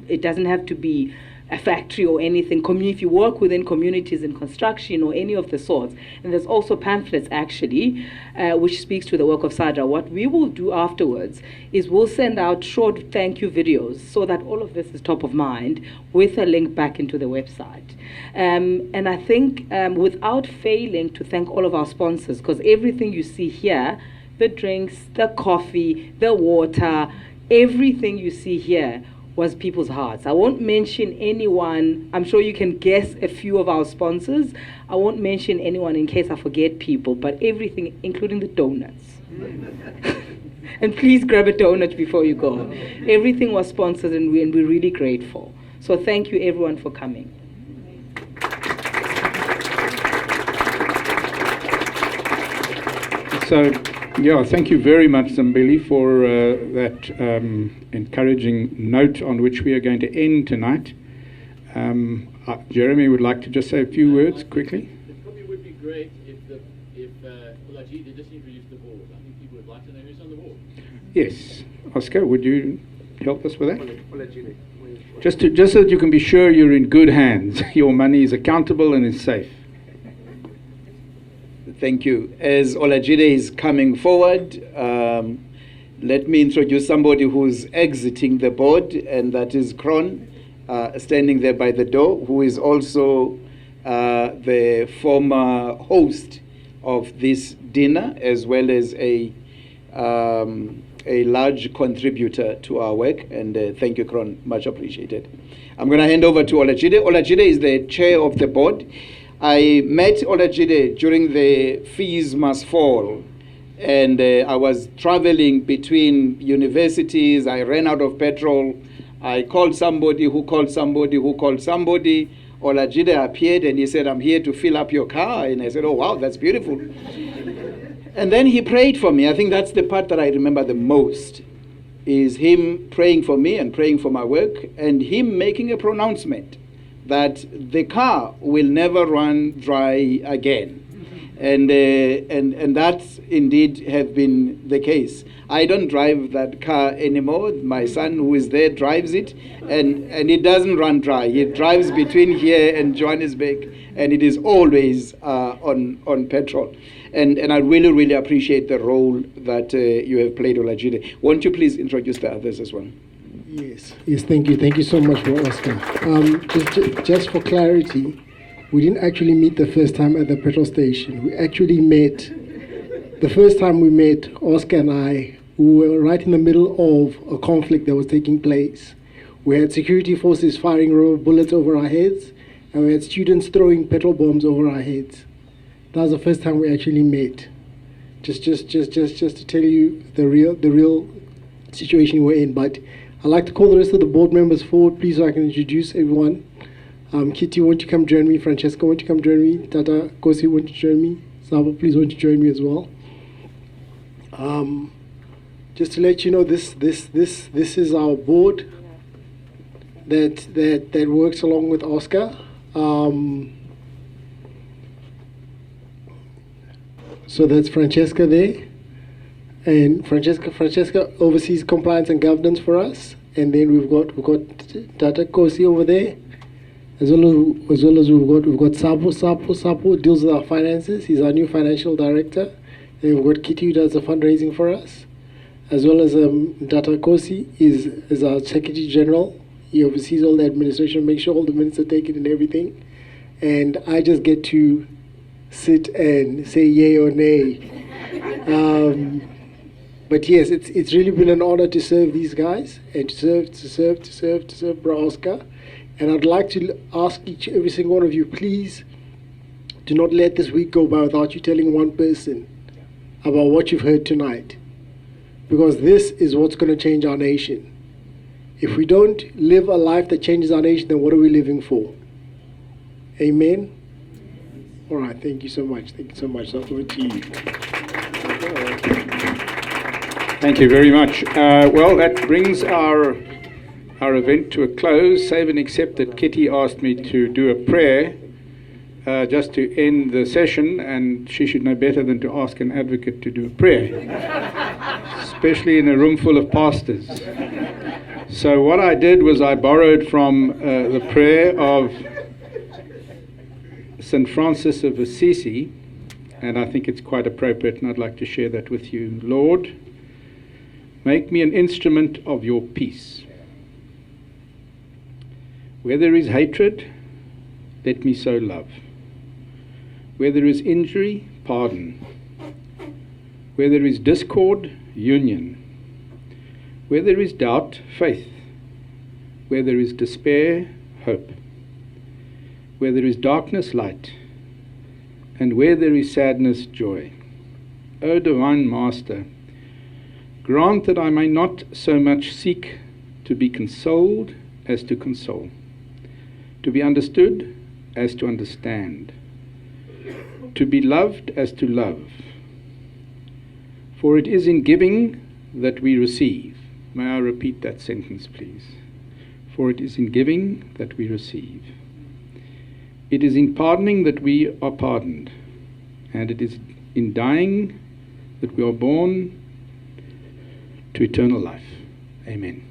it doesn't have to be a factory or anything. If you work within communities in construction or any of the sorts. And there's also pamphlets, actually, which speaks to the work of SADRA. What we will do afterwards is we'll send out short thank you videos so that all of this is top of mind, with a link back into the website. And I think without failing to thank all of our sponsors, because everything you see here, the drinks, the coffee, the water, everything you see here was people's hearts. I won't mention anyone. I'm sure you can guess a few of our sponsors. I won't mention anyone in case I forget people, but everything, including the donuts. And please grab a donut before you go. Everything was sponsored, and we're really grateful. So thank you, everyone, for coming. So, yeah, thank you very much, Zambili, for that encouraging note on which we are going to end tonight. Jeremy would like to just say a few words quickly. It probably would be great if Olajide just introduced the board. I think people would like to know who's on the board. Yes. Oscar, would you help us with that? Just so that you can be sure you're in good hands. Your money is accountable and is safe. Thank you. As Olajide is coming forward, let me introduce somebody who's exiting the board, and that is Kron, standing there by the door, who is also the former host of this dinner, as well as a large contributor to our work. And thank you, Kron, much appreciated. I'm going to hand over to Olajide. Olajide is the chair of the board. I met Olajide during the Fees Must Fall, and I was traveling between universities. I ran out of petrol. I called somebody who called somebody who called somebody. Olajide appeared, and he said, "I'm here to fill up your car." And I said, "Oh, wow, that's beautiful." And then he prayed for me. I think that's the part that I remember the most, is him praying for me and praying for my work, and him making a pronouncement that the car will never run dry again. And that's indeed have been the case. I don't drive that car anymore. My son, who is there, drives it, and it doesn't run dry. It drives between here and Johannesburg, and it is always on petrol. And I really, really appreciate the role that you have played, Olajide. Won't you please introduce the others as well? Yes, thank you. Thank you so much for Oscar. Just for clarity, we didn't actually meet the first time at the petrol station. We actually met, the first time we met, Oscar and I, we were right in the middle of a conflict that was taking place. We had security forces firing rubber bullets over our heads, and we had students throwing petrol bombs over our heads. That was the first time we actually met. Just to tell you the real situation we're in. But I'd like to call the rest of the board members forward, please, so I can introduce everyone. Kitty, won't you come join me? Francesca, won't you come join me? Tata, Kosi, won't you join me? Saba, please, won't you join me as well? Just to let you know, this is our board that works along with Oscar. So that's Francesca there, and Francesca oversees compliance and governance for us. And then we've got Tata Kosi over there, as well as we've got Sapo deals with our finances. He's our new financial director. And we've got Kitty, who does the fundraising for us, as well as Tata Kosi is our secretary general. He oversees all the administration, make sure all the minutes are taken and everything. And I just get to sit and say yay or nay. But yes, it's really been an honor to serve these guys and to serve Bra Oscar. And I'd like to ask every single one of you, please do not let this week go by without you telling one person about what you've heard tonight. Because this is what's going to change our nation. If we don't live a life that changes our nation, then what are we living for? Amen? All right, thank you so much. Thank you so much. I'll over to you. Thank you very much. Well, that brings our event to a close, save and except that Kitty asked me to do a prayer just to end the session, and she should know better than to ask an advocate to do a prayer, especially in a room full of pastors. So what I did was I borrowed from the prayer of St. Francis of Assisi, and I think it's quite appropriate, and I'd like to share that with you. Lord, make me an instrument of your peace. Where there is hatred, let me sow love. Where there is injury, pardon. Where there is discord, union. Where there is doubt, faith. Where there is despair, hope. Where there is darkness, light. And where there is sadness, joy. O Divine Master, grant that I may not so much seek to be consoled as to console, to be understood as to understand, to be loved as to love. For it is in giving that we receive. May I repeat that sentence, please? For it is in giving that we receive. It is in pardoning that we are pardoned, and it is in dying that we are born to eternal life. Amen.